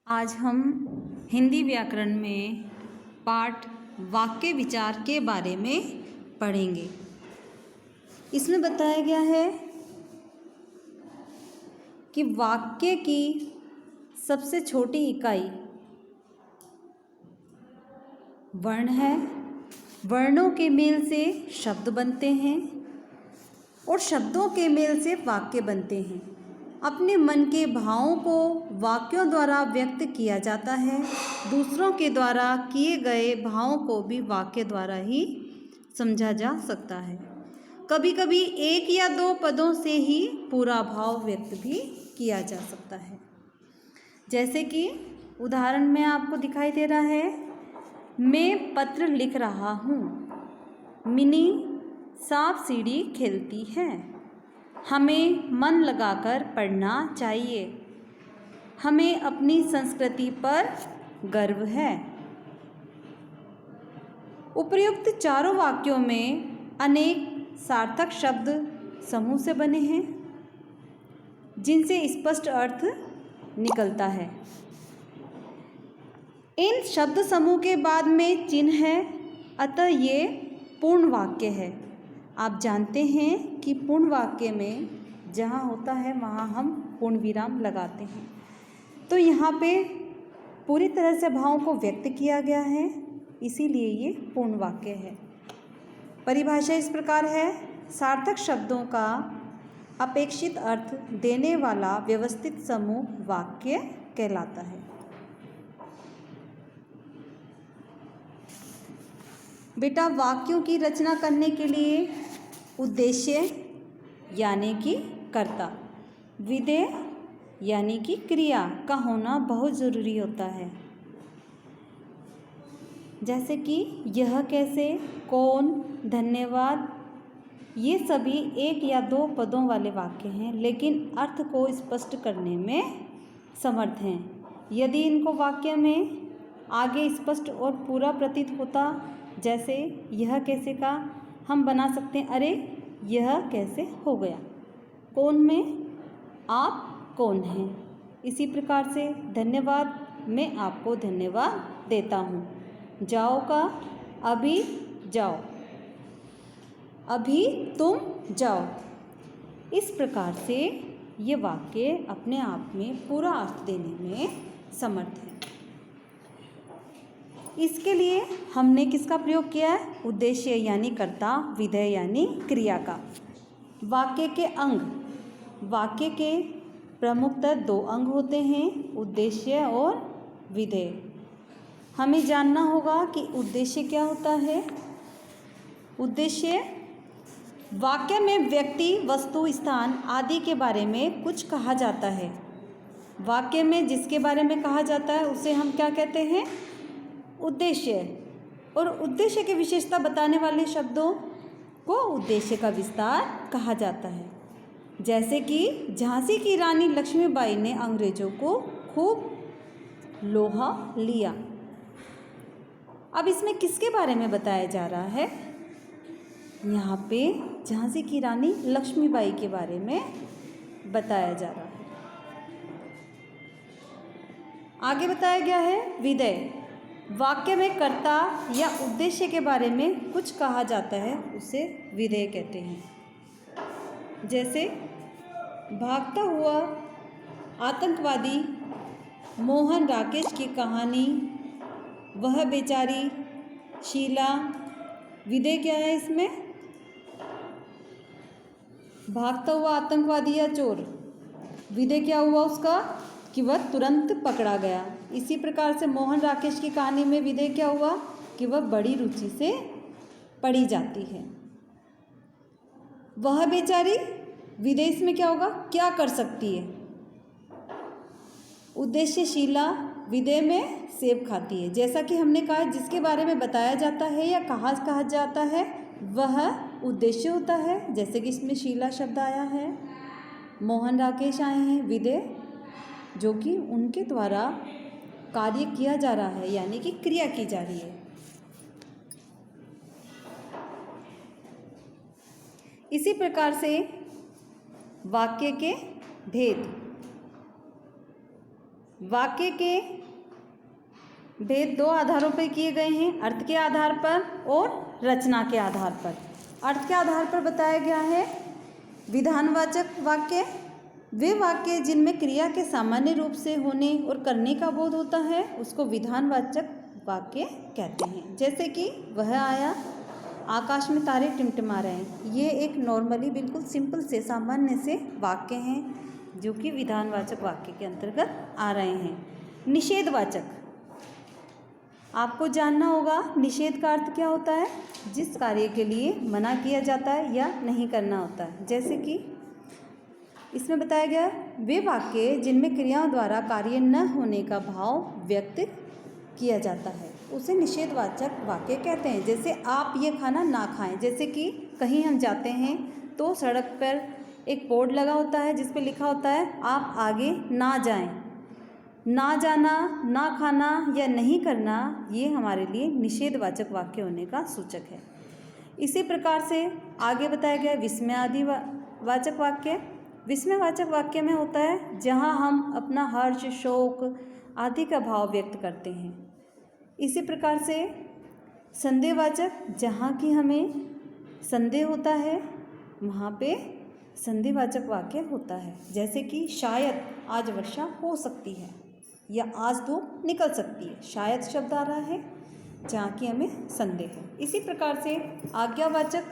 आज हम हिंदी व्याकरण में पाठ वाक्य विचार के बारे में पढ़ेंगे। इसमें बताया गया है कि वाक्य की सबसे छोटी इकाई वर्ण है। वर्णों के मेल से शब्द बनते हैं और शब्दों के मेल से वाक्य बनते हैं। अपने मन के भावों को वाक्यों द्वारा व्यक्त किया जाता है। दूसरों के द्वारा किए गए भावों को भी वाक्य द्वारा ही समझा जा सकता है। कभी कभी एक या दो पदों से ही पूरा भाव व्यक्त भी किया जा सकता है। जैसे कि उदाहरण में आपको दिखाई दे रहा है, मैं पत्र लिख रहा हूँ। मिनी सांप सीढ़ी खेलती है। हमें मन लगाकर पढ़ना चाहिए। हमें अपनी संस्कृति पर गर्व है। उपर्युक्त चारों वाक्यों में अनेक सार्थक शब्द समूह से बने हैं जिनसे स्पष्ट अर्थ निकलता है। इन शब्द समूह के बाद में चिन्ह है, अतः ये पूर्ण वाक्य है। आप जानते हैं कि पूर्ण वाक्य में जहाँ होता है वहाँ हम पूर्ण विराम लगाते हैं। तो यहाँ पे पूरी तरह से भावों को व्यक्त किया गया है, इसीलिए ये पूर्ण वाक्य है। परिभाषा इस प्रकार है, सार्थक शब्दों का अपेक्षित अर्थ देने वाला व्यवस्थित समूह वाक्य कहलाता है। बेटा, वाक्यों की रचना करने के लिए उद्देश्य यानी कि कर्ता, विधेय यानी कि क्रिया का होना बहुत ज़रूरी होता है। जैसे कि यह कैसे, कौन, धन्यवाद, ये सभी एक या दो पदों वाले वाक्य हैं, लेकिन अर्थ को स्पष्ट करने में समर्थ हैं। यदि इनको वाक्य में आगे स्पष्ट और पूरा प्रतीत होता, जैसे यह कैसे का हम बना सकते हैं, अरे यह कैसे हो गया। कौन में आप कौन हैं। इसी प्रकार से धन्यवाद, मैं आपको धन्यवाद देता हूँ। जाओ का अभी जाओ, अभी तुम जाओ। इस प्रकार से ये वाक्य अपने आप में पूरा अर्थ देने में समर्थ है। इसके लिए हमने किसका प्रयोग किया है? उद्देश्य यानी कर्ता, विधेय यानी क्रिया का। वाक्य के अंग, वाक्य के प्रमुखतः दो अंग होते हैं, उद्देश्य और विधेय। हमें जानना होगा कि उद्देश्य क्या होता है। उद्देश्य वाक्य में व्यक्ति, वस्तु, स्थान आदि के बारे में कुछ कहा जाता है। वाक्य में जिसके बारे में कहा जाता है उसे हम क्या कहते हैं? उद्देश्य। और उद्देश्य की विशेषता बताने वाले शब्दों को उद्देश्य का विस्तार कहा जाता है। जैसे कि झांसी की रानी लक्ष्मीबाई ने अंग्रेजों को खूब लोहा लिया। अब इसमें किसके बारे में बताया जा रहा है? यहाँ पे झांसी की रानी लक्ष्मीबाई के बारे में बताया जा रहा है। आगे बताया गया है विधेय। वाक्य में कर्ता या उद्देश्य के बारे में कुछ कहा जाता है, उसे विधेय कहते हैं। जैसे भागता हुआ आतंकवादी, मोहन राकेश की कहानी, वह बेचारी, शीला। विधेय क्या है इसमें? भागता हुआ आतंकवादी या चोर, विधेय क्या हुआ उसका? कि वह तुरंत पकड़ा गया। इसी प्रकार से मोहन राकेश की कहानी में विधेय क्या हुआ? कि वह बड़ी रुचि से पढ़ी जाती है। वह बेचारी, विधेय इसमें क्या होगा? क्या कर सकती है। उद्देश्य शीला, विधेय में सेब खाती है। जैसा कि हमने कहा, जिसके बारे में बताया जाता है या कहा जाता है वह उद्देश्य होता है। जैसे कि इसमें शीला शब्द आया है, मोहन राकेश आए हैं, विधेय जो कि उनके द्वारा कार्य किया जा रहा है, यानी कि क्रिया की जा रही है। इसी प्रकार से वाक्य के भेद। वाक्य के भेद दो आधारों पर किए गए हैं, अर्थ के आधार पर और रचना के आधार पर। अर्थ के आधार पर बताया गया है विधानवाचक वाक्य, वे वाक्य जिनमें क्रिया के सामान्य रूप से होने और करने का बोध होता है उसको विधानवाचक वाक्य कहते हैं। जैसे कि वह आया, आकाश में तारे टिमटिमा रहे हैं, ये एक नॉर्मली बिल्कुल सिंपल से सामान्य से वाक्य हैं जो कि विधानवाचक वाक्य के अंतर्गत आ रहे हैं। निषेधवाचक, आपको जानना होगा निषेध का अर्थ क्या होता है, जिस कार्य के लिए मना किया जाता है या नहीं करना होता है। जैसे कि इसमें बताया गया वे वाक्य जिनमें क्रियाओं द्वारा कार्य न होने का भाव व्यक्त किया जाता है उसे निषेधवाचक वाक्य कहते हैं। जैसे आप ये खाना ना खाएं, जैसे कि कहीं हम जाते हैं तो सड़क पर एक बोर्ड लगा होता है जिस पे लिखा होता है आप आगे ना जाएं। ना जाना, ना खाना या नहीं करना ये हमारे लिए निषेधवाचक वाक्य होने का सूचक है। इसी प्रकार से आगे बताया गया विस्मयादि वाचक वाक्य। विस्मयवाचक वाक्य में होता है जहाँ हम अपना हर्ष, शोक आदि का भाव व्यक्त करते हैं। इसी प्रकार से संदेहवाचक, जहाँ की हमें संदेह होता है वहाँ पे संदेहवाचक वाक्य होता है। जैसे कि शायद आज वर्षा हो सकती है या आज धूप निकल सकती है, शायद शब्द आ रहा है जहाँ की हमें संदेह है। इसी प्रकार से आज्ञावाचक,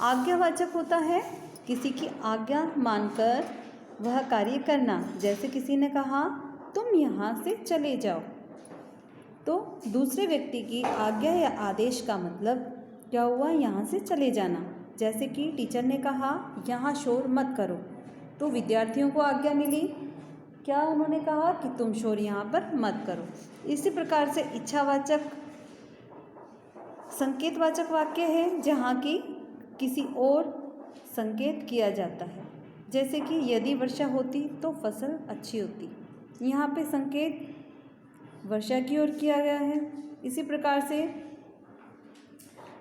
आज्ञावाचक होता है किसी की आज्ञा मानकर वह कार्य करना। जैसे किसी ने कहा तुम यहाँ से चले जाओ, तो दूसरे व्यक्ति की आज्ञा या आदेश का मतलब क्या हुआ, यहाँ से चले जाना। जैसे कि टीचर ने कहा यहाँ शोर मत करो, तो विद्यार्थियों को आज्ञा मिली, क्या उन्होंने कहा कि तुम शोर यहाँ पर मत करो। इसी प्रकार से इच्छावाचक, संकेतवाचक वाक्य है जहाँ की किसी और संकेत किया जाता है। जैसे कि यदि वर्षा होती तो फसल अच्छी होती, यहाँ पे संकेत वर्षा की ओर किया गया है। इसी प्रकार से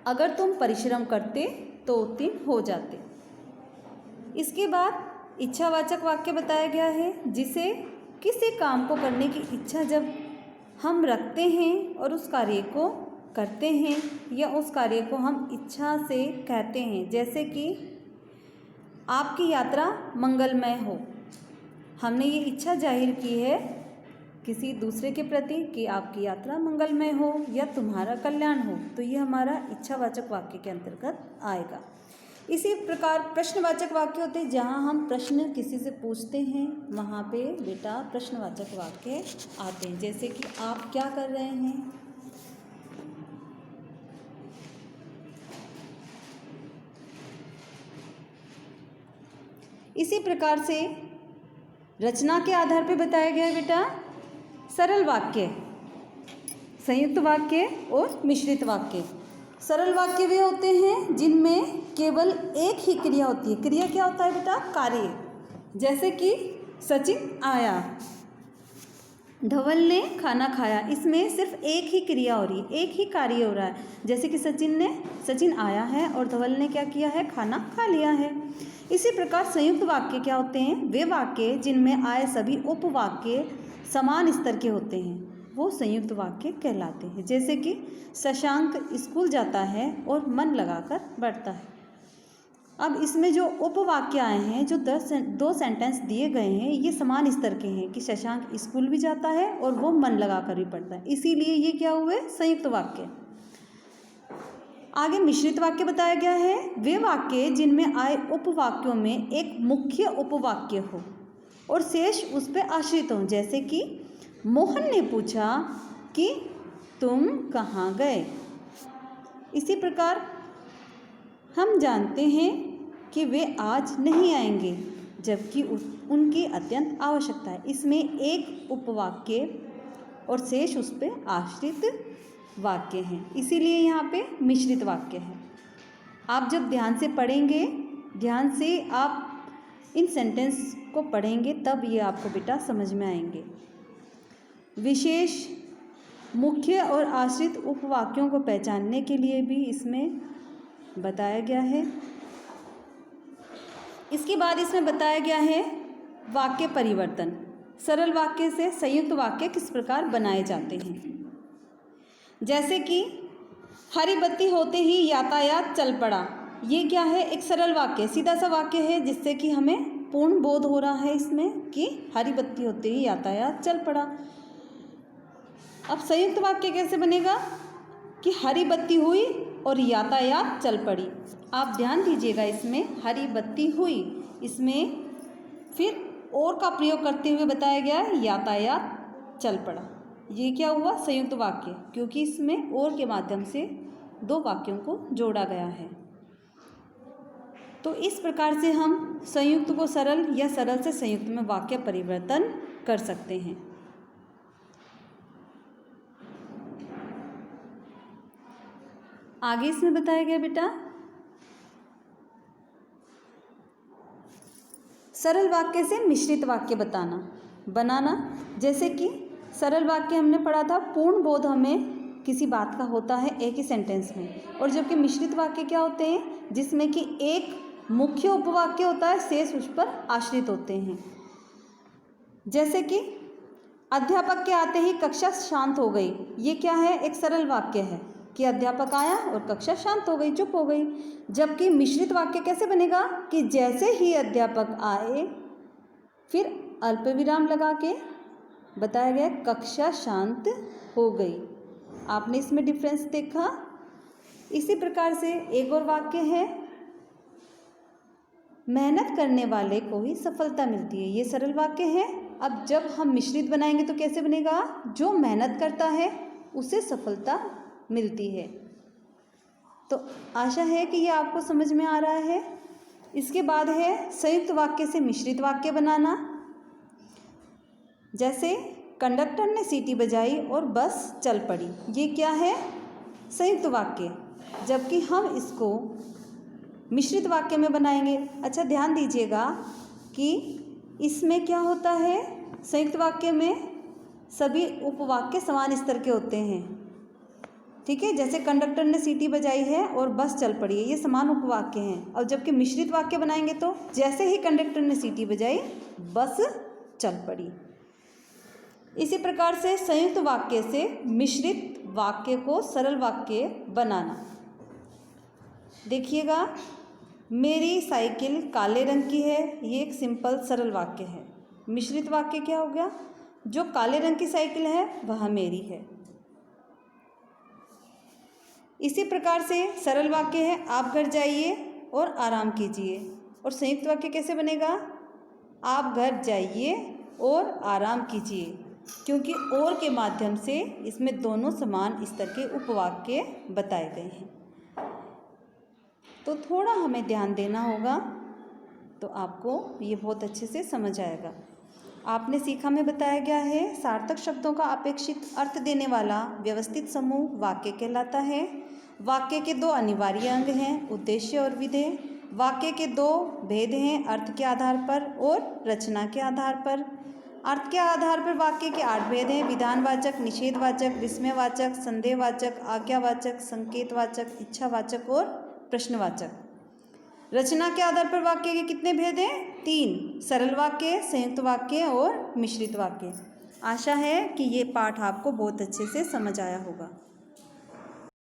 अगर तुम परिश्रम करते तो उत्तीर्ण हो जाते। इसके बाद इच्छावाचक वाक्य बताया गया है जिसे किसी काम को करने की इच्छा जब हम रखते हैं और उस कार्य को करते हैं या उस कार्य को हम इच्छा से कहते हैं। जैसे कि आपकी यात्रा मंगलमय हो, हमने ये इच्छा जाहिर की है किसी दूसरे के प्रति कि आपकी यात्रा मंगलमय हो या तुम्हारा कल्याण हो, तो ये हमारा इच्छावाचक वाक्य के अंतर्गत आएगा। इसी प्रकार प्रश्नवाचक वाक्य होते हैं, जहाँ हम प्रश्न किसी से पूछते हैं वहाँ पे बेटा प्रश्नवाचक वाक्य आते हैं। जैसे कि आप क्या कर रहे हैं, इसी प्रकार से रचना के आधार पर बताया गया है बेटा सरल वाक्य, संयुक्त वाक्य और मिश्रित वाक्य। सरल वाक्य वे होते हैं जिनमें केवल एक ही क्रिया होती है। क्रिया क्या होता है बेटा, कार्य। जैसे कि सचिन आया, धवल ने खाना खाया, इसमें सिर्फ एक ही क्रिया हो रही है, एक ही कार्य हो रहा है। जैसे कि सचिन आया है और धवल ने क्या किया है, खाना खा लिया है। इसी प्रकार संयुक्त वाक्य क्या होते हैं, वे वाक्य जिनमें आए सभी उपवाक्य समान स्तर के होते हैं वो संयुक्त वाक्य कहलाते हैं। जैसे कि शशांक स्कूल जाता है और मन लगाकर पढ़ता है। अब इसमें जो उपवाक्य आए हैं, जो दो सेंटेंस दिए गए हैं, ये समान स्तर के हैं कि शशांक स्कूल भी जाता है और वो मन लगाकर भी पढ़ता है, इसीलिए ये क्या हुए, संयुक्त वाक्य। आगे मिश्रित वाक्य बताया गया है, वे वाक्य जिनमें आए उपवाक्यों में एक मुख्य उपवाक्य हो और शेष उस पर आश्रित हों। जैसे कि मोहन ने पूछा कि तुम कहाँ गए। इसी प्रकार हम जानते हैं कि वे आज नहीं आएंगे जबकि उनकी अत्यंत आवश्यकता है। इसमें एक उपवाक्य और शेष उस पर आश्रित वाक्य हैं, इसीलिए यहाँ पे मिश्रित वाक्य है। आप जब ध्यान से पढ़ेंगे, ध्यान से आप इन सेंटेंस को पढ़ेंगे तब ये आपको बेटा समझ में आएंगे। विशेष, मुख्य और आश्रित उपवाक्यों को पहचानने के लिए भी इसमें बताया गया है। इसके बाद इसमें बताया गया है वाक्य परिवर्तन। सरल वाक्य से संयुक्त वाक्य किस प्रकार बनाए जाते हैं। जैसे कि हरी बत्ती होते ही यातायात चल पड़ा, ये क्या है, एक सरल वाक्य, सीधा सा वाक्य है जिससे कि हमें पूर्ण बोध हो रहा है इसमें कि हरी बत्ती होते ही यातायात चल पड़ा। अब संयुक्त वाक्य कैसे बनेगा कि हरी बत्ती हुई और यातायात चल पड़ी। आप ध्यान दीजिएगा, इसमें हरी बत्ती हुई, इसमें फिर और का प्रयोग करते हुए बताया गया यातायात चल पड़ा। ये क्या हुआ, संयुक्त वाक्य, क्योंकि इसमें और के माध्यम से दो वाक्यों को जोड़ा गया है। तो इस प्रकार से हम संयुक्त को सरल या सरल से संयुक्त में वाक्य परिवर्तन कर सकते हैं। आगे इसमें बताया गया बेटा, सरल वाक्य से मिश्रित वाक्य बनाना। जैसे कि सरल वाक्य हमने पढ़ा था, पूर्ण बोध हमें किसी बात का होता है एक ही सेंटेंस में, और जबकि मिश्रित वाक्य क्या होते हैं, जिसमें कि एक मुख्य उपवाक्य होता है, शेष उस पर आश्रित होते हैं। जैसे कि अध्यापक के आते ही कक्षा शांत हो गई, ये क्या है, एक सरल वाक्य है कि अध्यापक आया और कक्षा शांत हो गई, चुप हो गई। जबकि मिश्रित वाक्य कैसे बनेगा कि जैसे ही अध्यापक आए, फिर अल्प विराम लगा के बताया गया कक्षा शांत हो गई। आपने इसमें डिफरेंस देखा। इसी प्रकार से एक और वाक्य है, मेहनत करने वाले को ही सफलता मिलती है, ये सरल वाक्य है। अब जब हम मिश्रित बनाएंगे तो कैसे बनेगा, जो मेहनत करता है उसे सफलता मिलती है। तो आशा है कि ये आपको समझ में आ रहा है। इसके बाद है संयुक्त वाक्य से मिश्रित वाक्य बनाना। जैसे कंडक्टर ने सीटी बजाई और बस चल पड़ी, ये क्या है, संयुक्त वाक्य, जबकि हम इसको मिश्रित वाक्य में बनाएंगे। अच्छा ध्यान दीजिएगा कि इसमें क्या होता है, संयुक्त वाक्य में सभी उपवाक्य समान स्तर के होते हैं, ठीक है। जैसे कंडक्टर ने सीटी बजाई है और बस चल पड़ी है, ये समान उपवाक्य हैं। और जबकि मिश्रित वाक्य बनाएंगे तो जैसे ही कंडक्टर ने सीटी बजाई बस चल पड़ी। इसी प्रकार से संयुक्त वाक्य से मिश्रित वाक्य को सरल वाक्य बनाना। देखिएगा, मेरी साइकिल काले रंग की है, ये एक सिंपल सरल वाक्य है। मिश्रित वाक्य क्या हो गया, जो काले रंग की साइकिल है वह मेरी है। इसी प्रकार से सरल वाक्य है, आप घर जाइए और आराम कीजिए। और संयुक्त वाक्य कैसे बनेगा, आप घर जाइए और आराम कीजिए, क्योंकि और के माध्यम से इसमें दोनों समान स्तर के उपवाक्य बताए गए हैं। तो थोड़ा हमें ध्यान देना होगा तो आपको ये बहुत अच्छे से समझ आएगा। आपने सीखा में बताया गया है, सार्थक शब्दों का अपेक्षित अर्थ देने वाला व्यवस्थित समूह वाक्य कहलाता है। वाक्य के दो अनिवार्य अंग हैं, उद्देश्य और विधेय। वाक्य के दो भेद हैं, अर्थ के आधार पर और रचना के आधार पर। अर्थ के आधार पर वाक्य के 8 भेद हैं, विधानवाचक, निषेधवाचक, विस्मयवाचक, संदेहवाचक, आज्ञावाचक, संकेतवाचक, इच्छावाचक और प्रश्नवाचक। रचना के आधार पर वाक्य के कितने भेद हैं, 3, सरल वाक्य, संयुक्त वाक्य और मिश्रित वाक्य। आशा है कि ये पाठ आपको बहुत अच्छे से समझ आया होगा।